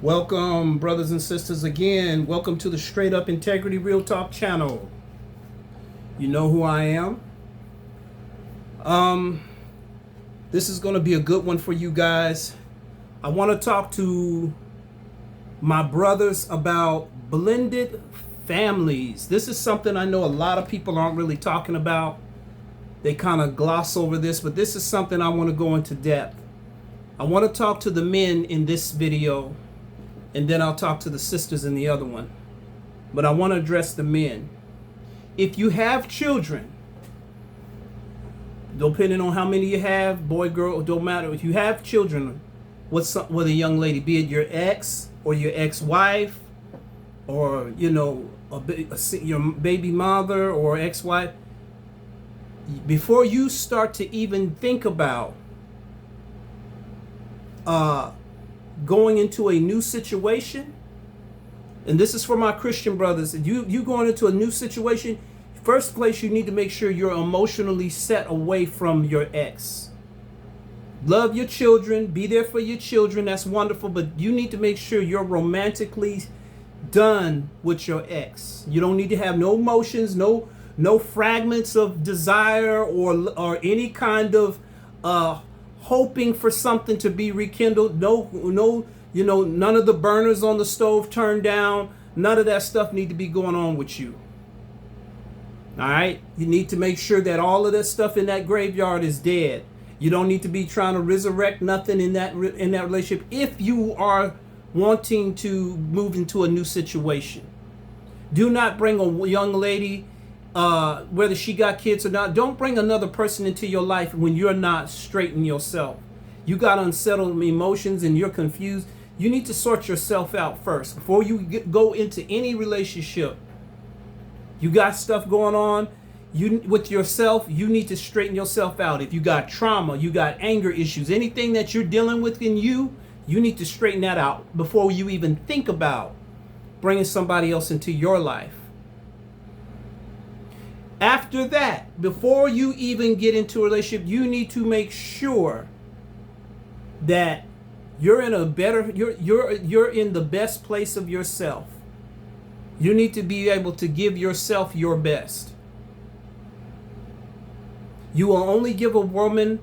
Welcome, brothers and sisters, again. Welcome to the Straight Up Integrity Real Talk channel. You know who I am. This is going to be a good one for you guys. I want to talk to my brothers about blended families. This is something I know a lot of people aren't really talking about. They kind of gloss over this, but this is something I want to go into depth. I want to talk to the men in this video, and then I'll talk to the sisters in the other one. But I want to address the men. If you have children, depending on how many you have, boy, girl, don't matter. If you have children with a young lady, be it your ex or your ex-wife, or your baby mother or ex-wife, before you start to even think about going into a new situation, and this is for my Christian brothers, you going into a new situation, first place you need to make sure you're emotionally set away from your ex. Love your children, be there for your children, that's wonderful, but you need to make sure you're romantically done with your ex. You don't need to have no emotions, no fragments of desire or any kind of hoping for something to be rekindled. None of the burners on the stove turned down. None of that stuff need to be going on with you. All right? You need to make sure that all of that stuff in that graveyard is dead. You don't need to be trying to resurrect nothing in that relationship if you are wanting to move into a new situation. Do not bring a young lady, whether she got kids or not. Don't bring another person into your life when you're not straight in yourself. You got unsettled emotions and you're confused. You need to sort yourself out first before you go into any relationship. You got stuff going on with yourself. You need to straighten yourself out. If you got trauma, you got anger issues, anything that you're dealing with in you need to straighten that out before you even think about bringing somebody else into your life. After that, before you even get into a relationship, you need to make sure that you're in you're in the best place of yourself. You need to be able to give yourself your best. You will only give a woman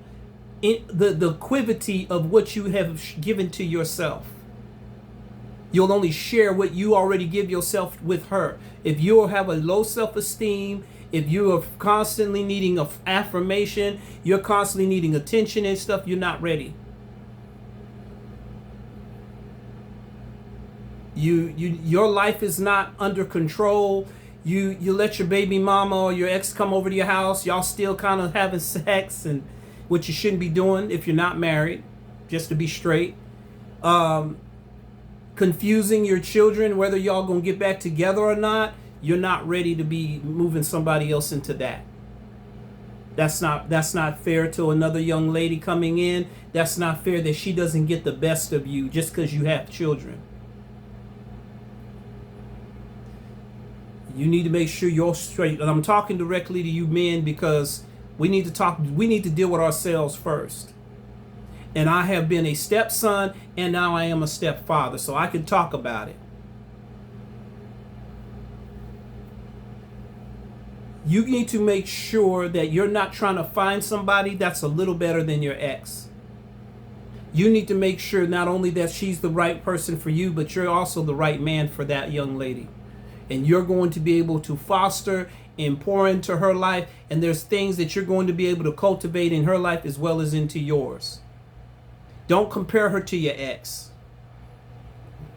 the equity of what you have given to yourself. You'll only share what you already give yourself with her. If you have a low self-esteem, if you are constantly needing affirmation, you're constantly needing attention and stuff, you're not ready. Your life is not under control. You let your baby mama or your ex come over to your house. Y'all still kind of having sex, and what you shouldn't be doing if you're not married, just to be straight. Confusing your children, whether y'all gonna get back together or not. You're not ready to be moving somebody else into that. That's not fair to another young lady coming in. That's not fair that she doesn't get the best of you just because you have children. You need to make sure you're straight. And I'm talking directly to you men because we need to deal with ourselves first. And I have been a stepson and now I am a stepfather, so I can talk about it. You need to make sure that you're not trying to find somebody that's a little better than your ex. You need to make sure not only that she's the right person for you, but you're also the right man for that young lady. And you're going to be able to foster and pour into her life. And there's things that you're going to be able to cultivate in her life as well as into yours. Don't compare her to your ex.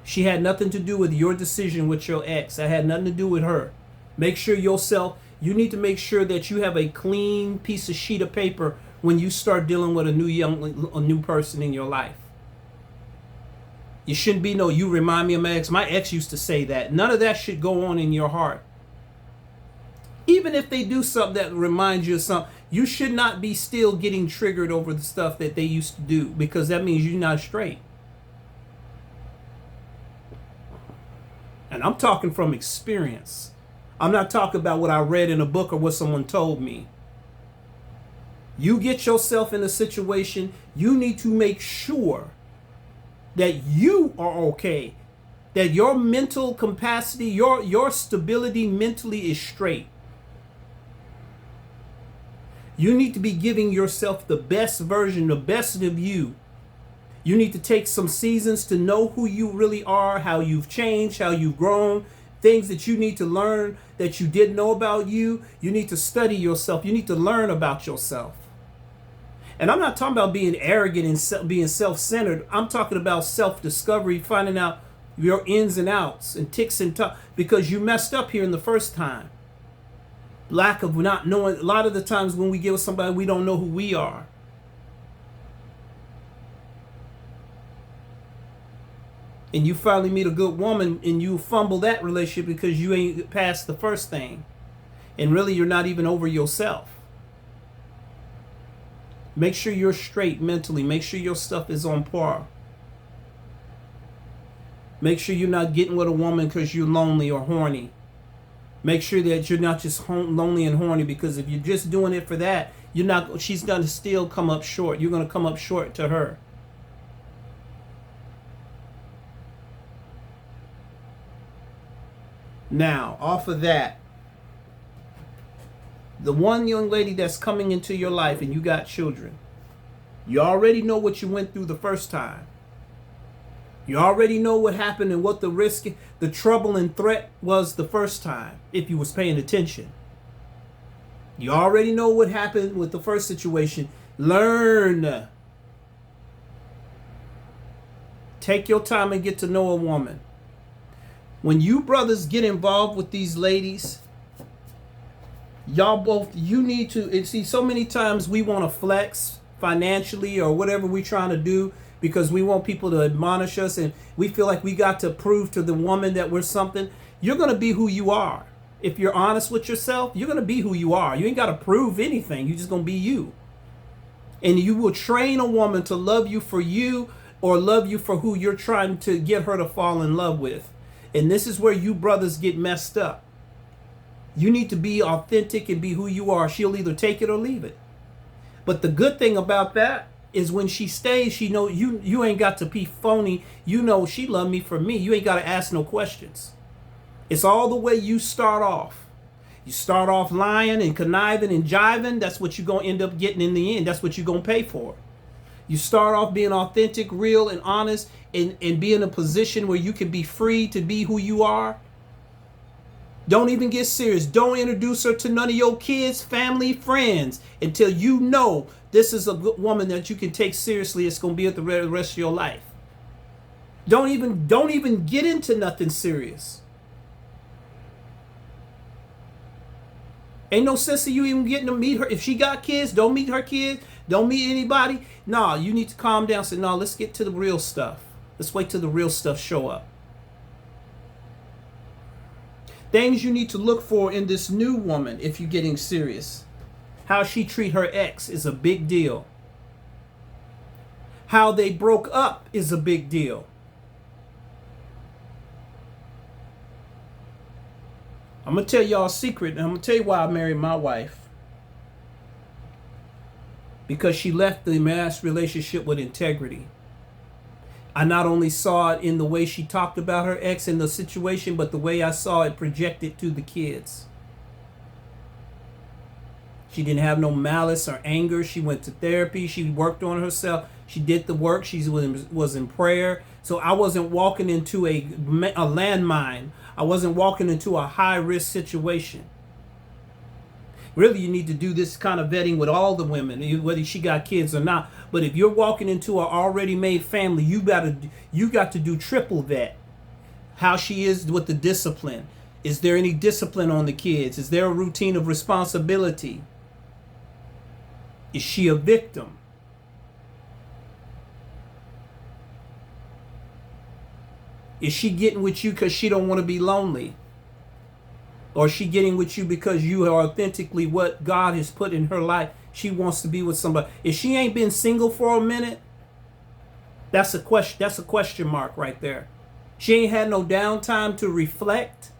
She had nothing to do with your decision with your ex. That had nothing to do with her. Make sure you need to make sure that you have a clean sheet of paper when you start dealing with a new person in your life. You shouldn't be you remind me of my ex. My ex used to say that. None of that should go on in your heart. Even if they do something that reminds you of something, you should not be still getting triggered over the stuff that they used to do, because that means you're not straight. And I'm talking from experience. I'm not talking about what I read in a book or what someone told me. You get yourself in a situation, you need to make sure that you are okay, that your mental capacity, your stability mentally is straight. You need to be giving yourself the best version, the best of you. You need to take some seasons to know who you really are, how you've changed, how you've grown, things that you need to learn that you didn't know about you. You need to study yourself. You need to learn about yourself. And I'm not talking about being arrogant and being self-centered. I'm talking about self-discovery, finding out your ins and outs and ticks and tucks, because you messed up here in the first time. Lack of not knowing. A lot of the times when we get with somebody, we don't know who we are. And you finally meet a good woman and you fumble that relationship because you ain't past the first thing. And really you're not even over yourself. Make sure you're straight mentally. Make sure your stuff is on par. Make sure you're not getting with a woman because you're lonely or horny. Make sure that you're not just lonely and horny, because if you're just doing it for that, she's going to still come up short. You're going to come up short to her. Now, off of that, the one young lady that's coming into your life and you got children, you already know what you went through the first time. You already know what happened and what the risk, the trouble and threat was the first time, if you was paying attention. You already know what happened with the first situation. Learn. Take your time and get to know a woman. When you brothers get involved with these ladies, you need to, and see, so many times we want to flex financially or whatever we're trying to do because we want people to admonish us and we feel like we got to prove to the woman that we're something. You're going to be who you are. If you're honest with yourself, you're going to be who you are. You ain't got to prove anything. You're just going to be you. And you will train a woman to love you for you or love you for who you're trying to get her to fall in love with. And this is where you brothers get messed up. You need to be authentic and be who you are. She'll either take it or leave it. But the good thing about that is when she stays, she know you ain't got to be phony. You know she loved me for me. You ain't got to ask no questions. It's all the way you start off. You start off lying and conniving and jiving. That's what you're going to end up getting in the end. That's what you're going to pay for. You start off being authentic, real, and honest, and be in a position where you can be free to be who you are. Don't even get serious. Don't introduce her to none of your kids, family, friends until you know this is a good woman that you can take seriously. It's going to be with the rest of your life. Don't even get into nothing serious. Ain't no sense of you even getting to meet her. If she got kids, don't meet her kids. Don't meet anybody. No, you need to calm down. Say, no, let's get to the real stuff. Let's wait till the real stuff show up. Things you need to look for in this new woman if you're getting serious. How she treat her ex is a big deal. How they broke up is a big deal. I'm going to tell y'all a secret, and I'm going to tell you why I married my wife. Because she left the marriage relationship with integrity. I not only saw it in the way she talked about her ex and the situation, but the way I saw it projected to the kids. She didn't have no malice or anger. She went to therapy. She worked on herself. She did the work. She was in prayer. So I wasn't walking into a landmine. I wasn't walking into a high-risk situation. Really, you need to do this kind of vetting with all the women, whether she got kids or not. But if you're walking into an already made family, you got to do triple vet. How she is with the discipline. Is there any discipline on the kids? Is there a routine of responsibility? Is she a victim? Is she getting with you because she don't want to be lonely? Or is she getting with you because you are authentically what God has put in her life? She wants to be with somebody. If she ain't been single for a minute, that's a question. That's a question mark right there. She ain't had no downtime to reflect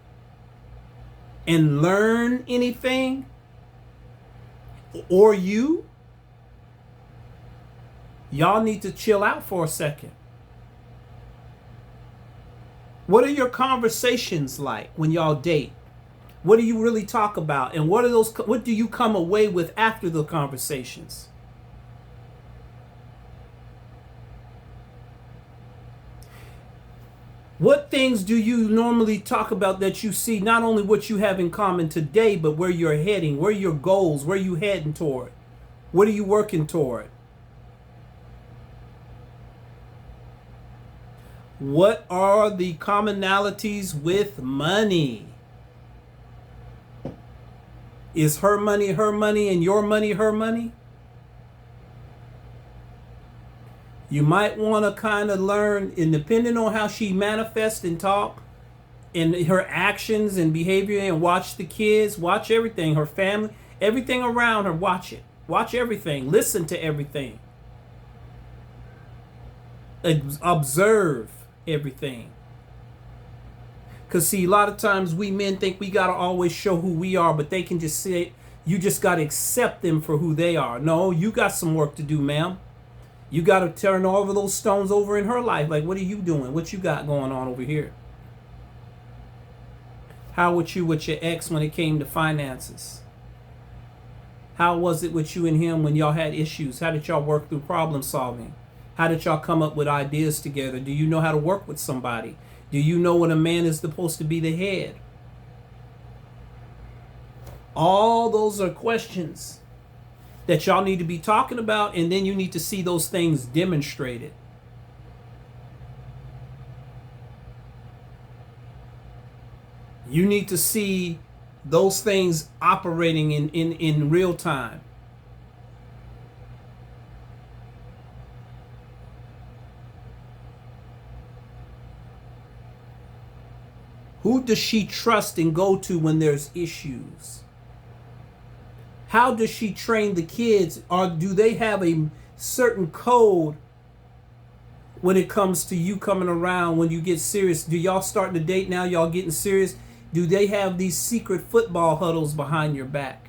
and learn anything. Or y'all need to chill out for a second. What are your conversations like when y'all date? What do you really talk about? And what do you come away with after the conversations? What things do you normally talk about that you see not only what you have in common today, but where you're heading, where are your goals, where are you heading toward? What are you working toward? What are the commonalities with money? Is her money and your money her money? You might want to kind of learn, and depending on how she manifests and talk, and her actions and behavior, and watch the kids, watch everything, her family, everything around her, watch it. Watch everything. Listen to everything. Observe everything. Because see, a lot of times we men think we got to always show who we are, but they can just say, you just got to accept them for who they are. No, you got some work to do, ma'am. You got to turn all of those stones over in her life. Like, what are you doing? What you got going on over here? How was you with your ex when it came to finances? How was it with you and him when y'all had issues? How did y'all work through problem solving? How did y'all come up with ideas together? Do you know how to work with somebody? Do you know when a man is supposed to be the head? All those are questions that y'all need to be talking about, and then you need to see those things demonstrated. You need to see those things operating in real time. Who does she trust and go to when there's issues? How does she train the kids? Or do they have a certain code when it comes to you coming around when you get serious? Do y'all starting to date now? Y'all getting serious? Do they have these secret football huddles behind your back?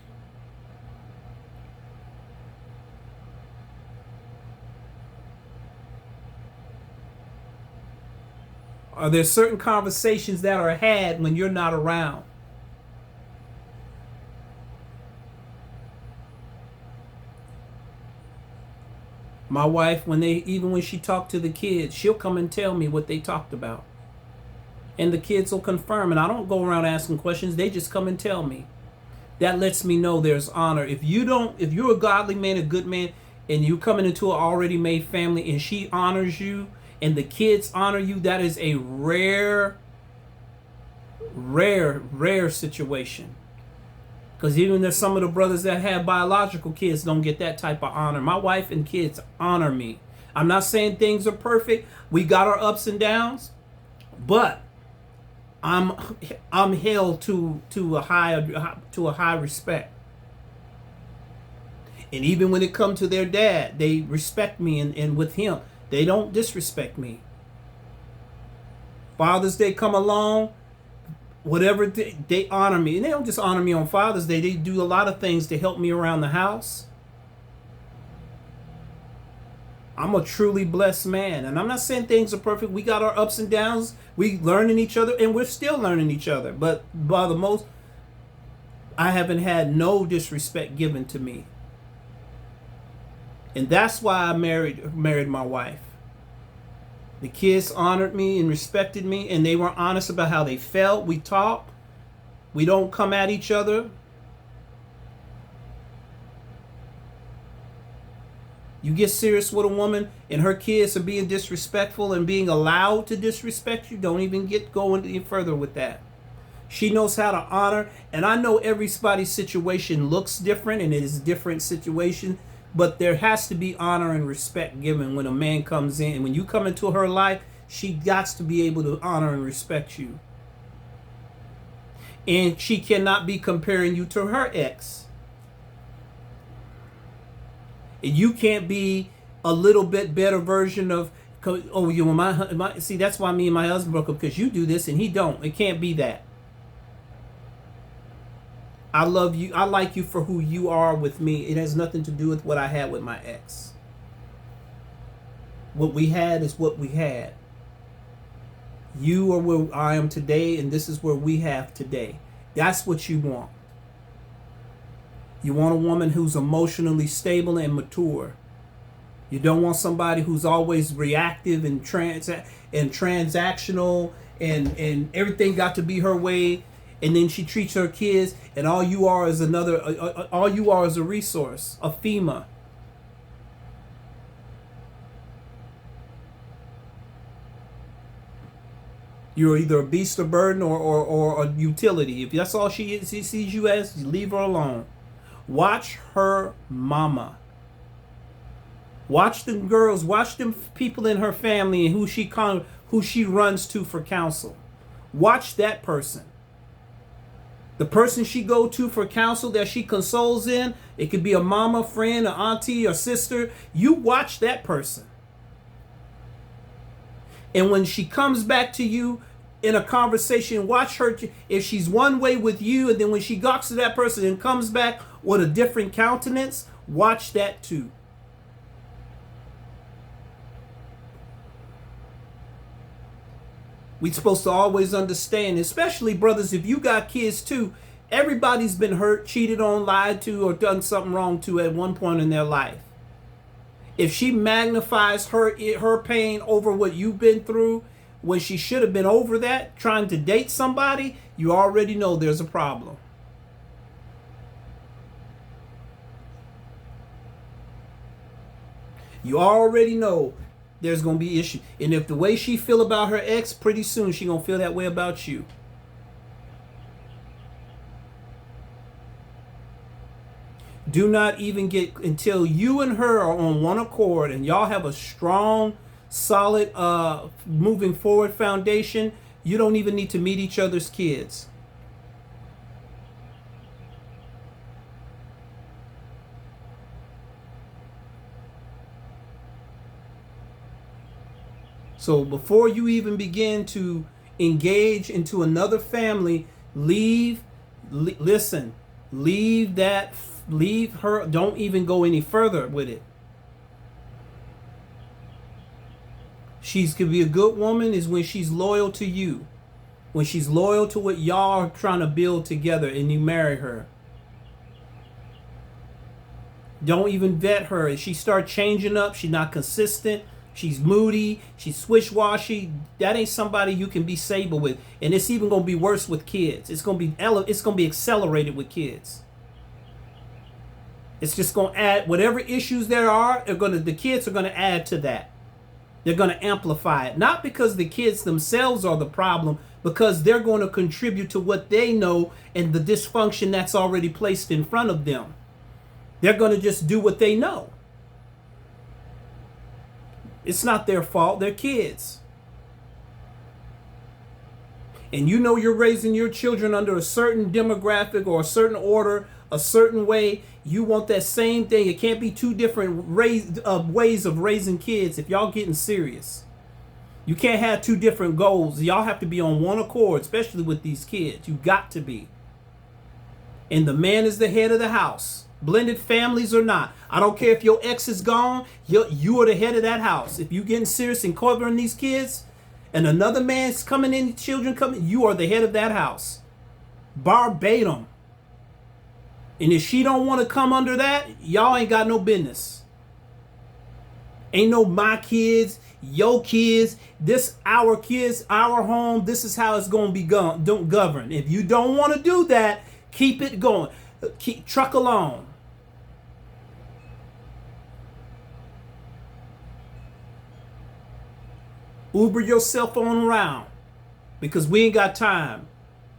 Are there certain conversations that are had when you're not around? My wife, even when she talked to the kids, she'll come and tell me what they talked about. And the kids will confirm, and I don't go around asking questions, they just come and tell me. That lets me know there's honor. If you're a godly man, a good man, and you're coming into an already made family and she honors you and the kids honor you, that is a rare situation. Because even there's some of the brothers that have biological kids don't get that type of honor. My wife and kids honor me. I'm not saying things are perfect. We got our ups and downs, but I'm held to a high respect. And even when it comes to their dad, they respect me, and with him, they don't disrespect me. Father's Day come along, whatever they honor me. And they don't just honor me on Father's Day. They do a lot of things to help me around the house. I'm a truly blessed man. And I'm not saying things are perfect. We got our ups and downs. We learning each other, and we're still learning each other. But by the most, I haven't had no disrespect given to me. And that's why I married my wife. The kids honored me and respected me, and they were honest about how they felt. We talk. We don't come at each other. You get serious with a woman and her kids are being disrespectful and being allowed to disrespect you, don't even get going any further with that. She knows how to honor, and I know everybody's situation looks different and it is a different situation, but there has to be honor and respect given when a man comes in. And when you come into her life, she got to be able to honor and respect you. And she cannot be comparing you to her ex. And you can't be a little bit better version of, oh, you my see, that's why me and my husband broke up, because you do this and he don't. It can't be that. I love you. I like you for who you are with me. It has nothing to do with what I had with my ex. What we had is what we had. You are where I am today, and this is where we have today. That's what you want. You want a woman who's emotionally stable and mature. You don't want somebody who's always reactive and transactional and everything got to be her way, and then she treats her kids, and all you are is all you are is a resource, a FEMA. You're either a beast of burden or a utility. If that's all she is, she sees you as, you leave her alone. Watch her mama. Watch them girls. Watch them people in her family and who she runs to for counsel. Watch that person. The person she go to for counsel that she consoles in, it could be a mama, friend, an auntie, or sister. You watch that person. And when she comes back to you in a conversation, watch her. If she's one way with you, and then when she talks to that person and comes back with a different countenance, watch that too. We're supposed to always understand, especially brothers, if you got kids too, everybody's been hurt, cheated on, lied to, or done something wrong to at one point in their life. If she magnifies her pain over what you've been through, when she should have been over that, trying to date somebody, you already know there's a problem. You already know there's going to be issues. And if the way she feel about her ex, pretty soon she going to feel that way about you. Do not even get until you and her are on one accord and y'all have a strong, solid, moving forward foundation. You don't even need to meet each other's kids. So before you even begin to engage into another family, leave her, don't even go any further with it. She's could be a good woman is when she's loyal to you. When she's loyal to what y'all are trying to build together and you marry her. Don't even vet her. If she start changing up, she's not consistent, she's moody, she's swish-washy, that ain't somebody you can be stable with. And it's even going to be worse with kids. It's going to be accelerated with kids. It's just going to add whatever issues there are, the kids are going to add to that. They're going to amplify it. Not because the kids themselves are the problem, because they're going to contribute to what they know and the dysfunction that's already placed in front of them. They're going to just do what they know. It's not their fault. They're kids. And you know you're raising your children under a certain demographic or a certain order, a certain way. You want that same thing. It can't be two different ways of raising kids if y'all getting serious. You can't have two different goals. Y'all have to be on one accord, especially with these kids. You got to be. And the man is the head of the house. Blended families or not. I don't care if your ex is gone. You are the head of that house. If you getting serious and covering these kids and another man's coming in, children coming, you are the head of that house. Verbatim. And if she don't want to come under that, y'all ain't got no business. Ain't no my kids, your kids, this our kids, our home. This is how it's going to be governed. If you don't want to do that, keep it going. Truck along. Uber your cell phone around because we ain't got time.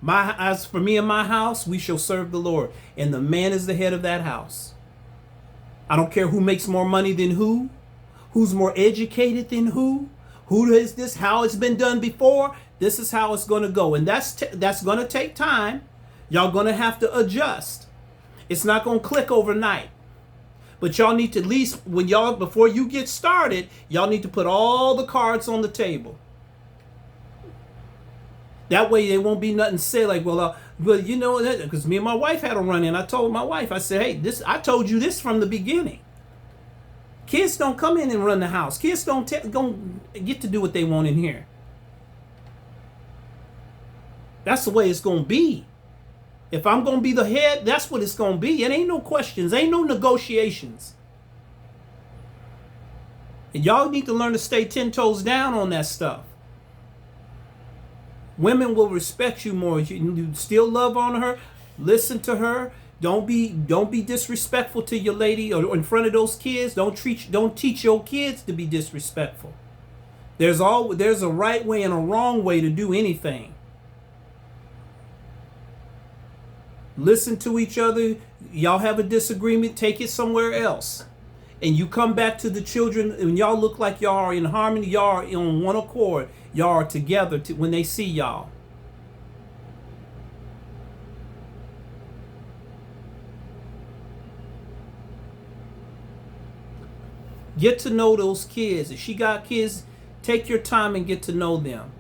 As for me and my house, we shall serve the Lord. And the man is the head of that house. I don't care who makes more money than who, who's more educated than who is this, how it's been done before. This is how it's going to go. And that's going to take time. Y'all going to have to adjust. It's not going to click overnight. But y'all need to at least, before you get started, y'all need to put all the cards on the table. That way there won't be nothing said like, well, you know, because me and my wife had a run-in. I told my wife, I said, hey, I told you this from the beginning. Kids don't come in and run the house. Kids don't get to do what they want in here. That's the way it's going to be. If I'm going to be the head, that's what it's going to be. It ain't no questions. Ain't no negotiations. And y'all need to learn to stay 10 toes down on that stuff. Women will respect you more. You still love on her. Listen to her. Don't be disrespectful to your lady or in front of those kids. Don't teach your kids to be disrespectful. There's a right way and a wrong way to do anything. Listen to each other. Y'all have a disagreement, take it somewhere else. And you come back to the children and y'all look like y'all are in harmony, y'all are on one accord, y'all are together when they see y'all. Get to know those kids. If she got kids, take your time and get to know them.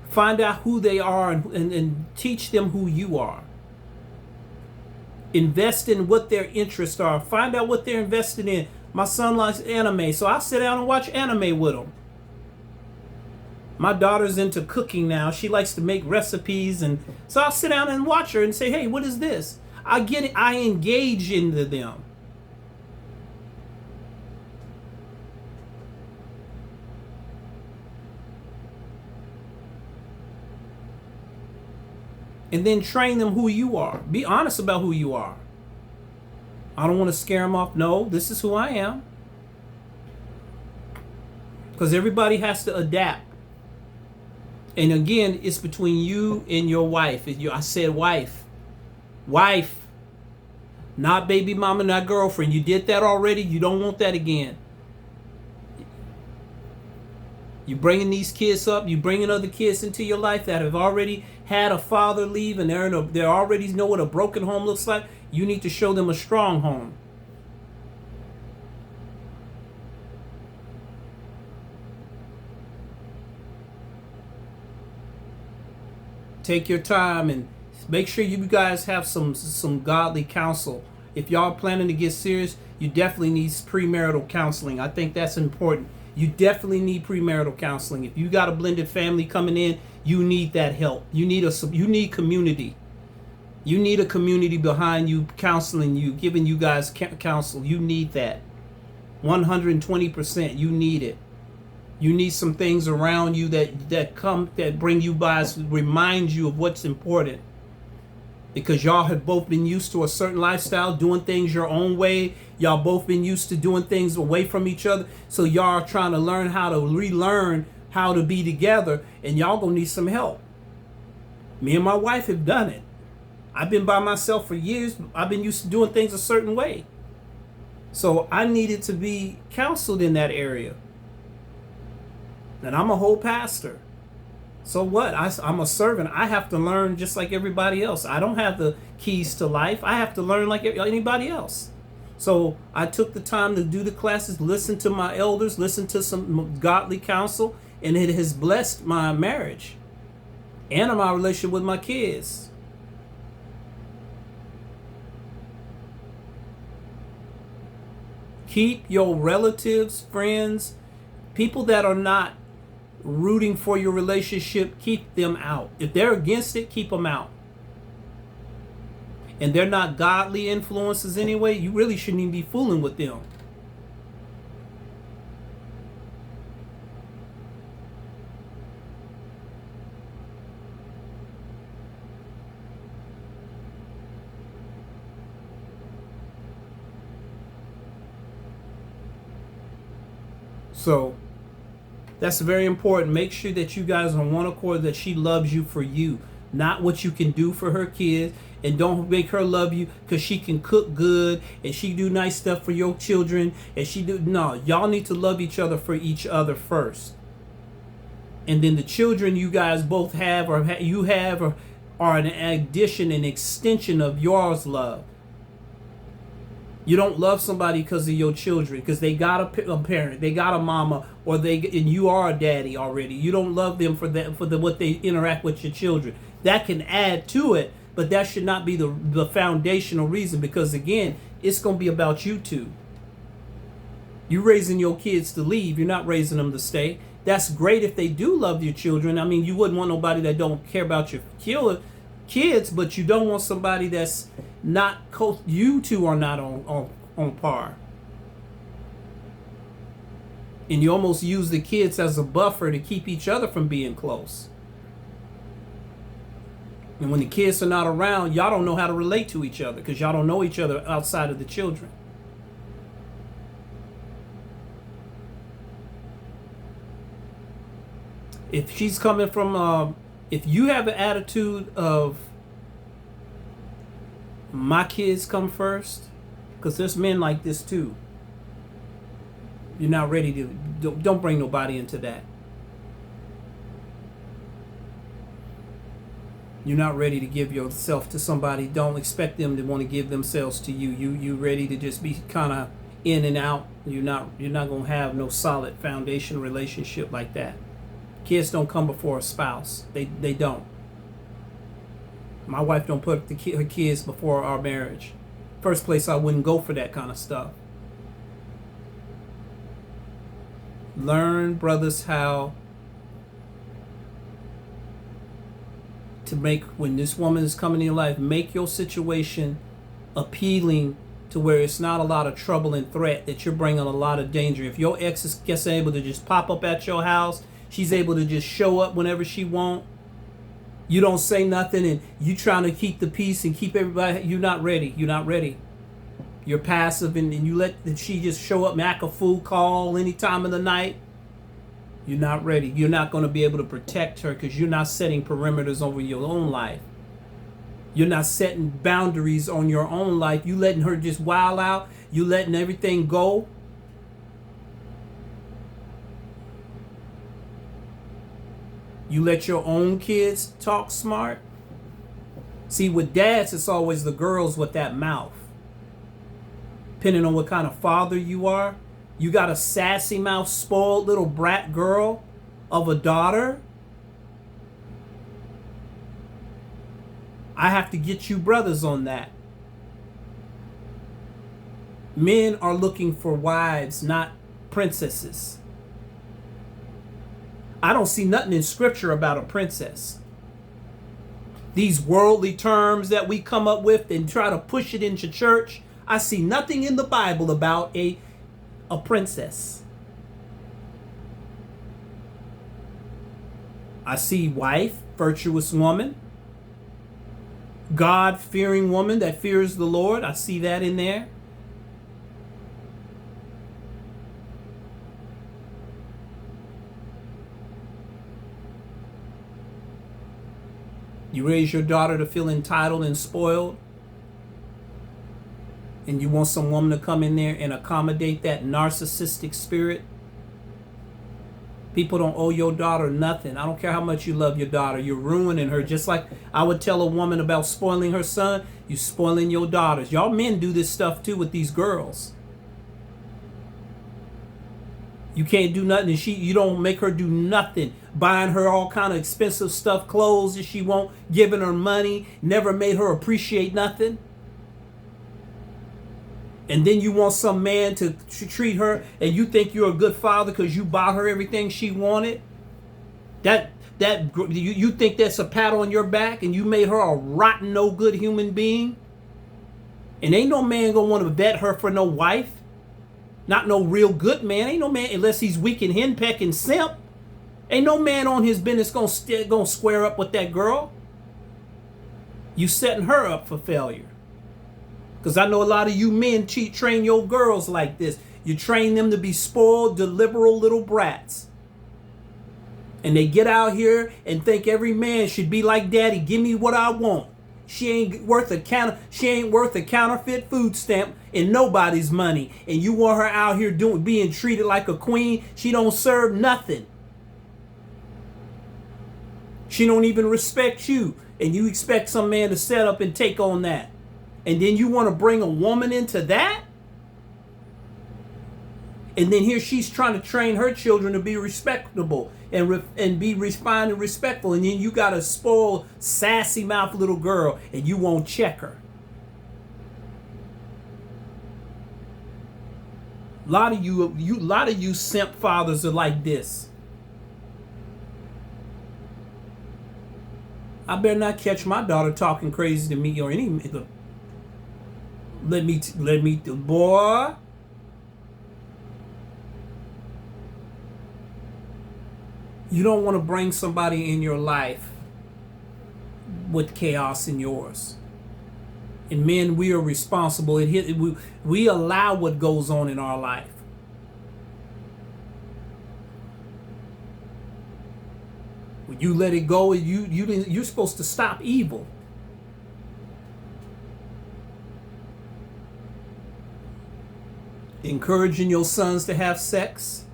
Find out who they are and teach them who you are. Invest in what their interests are. Find out what they're invested in. My son likes anime, so I sit down and watch anime with him. My daughter's into cooking now. She likes to make recipes, and so I'll sit down and watch her and say, hey, what is this? I get it. I engage into them. And then train them who you are. Be honest about who you are. I don't want to scare them off. No, this is who I am. Because everybody has to adapt. And again, it's between you and your wife. I said wife. Wife. Not baby mama, not girlfriend. You did that already. You don't want that again. You're bringing these kids up. You're bringing other kids into your life that have already had a father leave and they already know what a broken home looks like. You need to show them a strong home. Take your time and make sure you guys have some godly counsel. If y'all planning to get serious, you definitely need premarital counseling. I think that's important. You definitely need premarital counseling. If you got a blended family coming in, you need that help. You need community. You need a community behind you, counseling you, giving you guys counsel. You need that. 120%. You need it. You need some things around you that bring you by, remind you of what's important. Because y'all have both been used to a certain lifestyle, doing things your own way. Y'all both been used to doing things away from each other. So y'all are trying to learn how to relearn how to be together, and y'all gonna need some help. Me and my wife have done it. I've been by myself for years. I've been used to doing things a certain way. So I needed to be counseled in that area. And I'm a whole pastor. So what? I'm a servant. I have to learn just like everybody else. I don't have the keys to life. I have to learn like anybody else. So I took the time to do the classes, listen to my elders, listen to some godly counsel, and it has blessed my marriage and my relationship with my kids. Keep your relatives, friends, people that are not rooting for your relationship, keep them out. If they're against it, keep them out. And they're not godly influences anyway, you really shouldn't even be fooling with them. So that's very important. Make sure that you guys are on one accord, that she loves you for you, not what you can do for her kids. And don't make her love you because she can cook good and she do nice stuff for your children. No, y'all need to love each other for each other first. And then the children you guys both have or you have are an addition, an extension of yours love. You don't love somebody because of your children, because they got a parent, they got a mama, and you are a daddy already. You don't love them for what they interact with your children. That can add to it, but that should not be the foundational reason, because again, it's going to be about you two. You're raising your kids to leave. You're not raising them to stay. That's great if they do love your children. I mean, you wouldn't want nobody that don't care about your kids, but you don't want somebody that's not you two are not on par. And you almost use the kids as a buffer to keep each other from being close. And when the kids are not around, y'all don't know how to relate to each other because y'all don't know each other outside of the children. If she's coming from, if you have the attitude of my kids come first, because there's men like this too. You're not ready to, don't bring nobody into that. You're not ready to give yourself to somebody. Don't expect them to want to give themselves to you. You ready to just be kind of in and out. You're not gonna have no solid foundation relationship like that. Kids don't come before a spouse. They don't. My wife don't put her kids before our marriage. First place, I wouldn't go for that kind of stuff. Learn, brothers, how to make, when this woman is coming in your life, make your situation appealing to where it's not a lot of trouble and threat, that you're bringing a lot of danger. If your ex is just able to just pop up at your house, she's able to just show up whenever she wants, you don't say nothing, and you trying to keep the peace and keep everybody, you're not ready. You're not ready. You're passive, and you let she just show up, make a fool call any time of the night. You're not ready. You're not going to be able to protect her because you're not setting perimeters over your own life. You're not setting boundaries on your own life. You letting her just wild out. You letting everything go. You let your own kids talk smart. See, with dads, it's always the girls with that mouth. Depending on what kind of father you are. You got a sassy mouth, spoiled little brat girl of a daughter. I have to get you brothers on that. Men are looking for wives, not princesses. I don't see nothing in scripture about a princess. These worldly terms that we come up with and try to push it into church, I see nothing in the Bible about a princess. I see wife, virtuous woman, God-fearing woman that fears the Lord. I see that in there. You raise your daughter to feel entitled and spoiled, and you want some woman to come in there and accommodate that narcissistic spirit. People don't owe your daughter nothing. I don't care how much you love your daughter. You're ruining her. Just like I would tell a woman about spoiling her son, you're spoiling your daughters. Y'all men do this stuff too with these girls. You can't do nothing, and you don't make her do nothing. Buying her all kind of expensive stuff, clothes that she won't, giving her money, never made her appreciate nothing. And then you want some man to treat her, and you think you're a good father because you bought her everything she wanted. You think that's a pat on your back, and you made her a rotten, no good human being. And ain't no man gonna want to vet her for no wife. Not no real good man. Ain't no man, unless he's weak and henpeck simp. Ain't no man on his business gonna square up with that girl. You setting her up for failure. Because I know a lot of you men train your girls like this. You train them to be spoiled, liberal little brats. And they get out here and think every man should be like daddy. Give me what I want. She ain't worth a counterfeit food stamp and nobody's money. And you want her out here being treated like a queen. She don't serve nothing. She don't even respect you. And you expect some man to set up and take on that. And then you want to bring a woman into that? And then here she's trying to train her children to be respectable and be refined and respectful. And then you got a spoiled, sassy mouth little girl and you won't check her. A lot of you simp fathers are like this. I better not catch my daughter talking crazy to me or any. Boy. You don't want to bring somebody in your life with chaos in yours. And men, we are responsible. We allow what goes on in our life. When you let it go, you're supposed to stop evil. Encouraging your sons to have sex.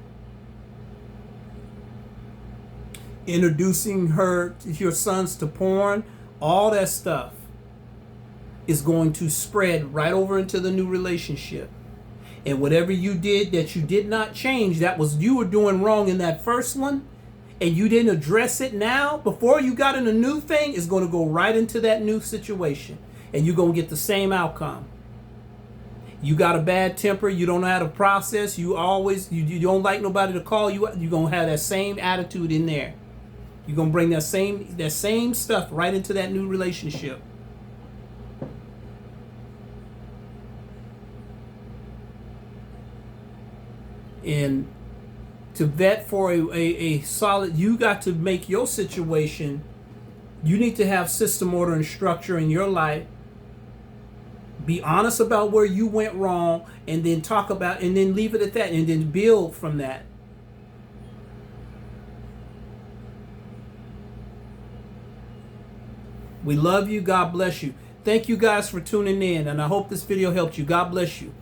Introducing your sons to porn. All that stuff is going to spread right over into the new relationship. And whatever you did that you did not change, that was you were doing wrong in that first one, and you didn't address it now, before you got in a new thing, is going to go right into that new situation. And you're going to get the same outcome. You got a bad temper, you don't know how to process, you don't like nobody to call you, you're going to have that same attitude in there. You're going to bring that same stuff right into that new relationship. And to vet for a solid, you got to make your situation, you need to have system, order, and structure in your life. Be honest about where you went wrong, and then talk about, and then leave it at that, and then build from that. We love you. God bless you. Thank you guys for tuning in, and I hope this video helped you. God bless you.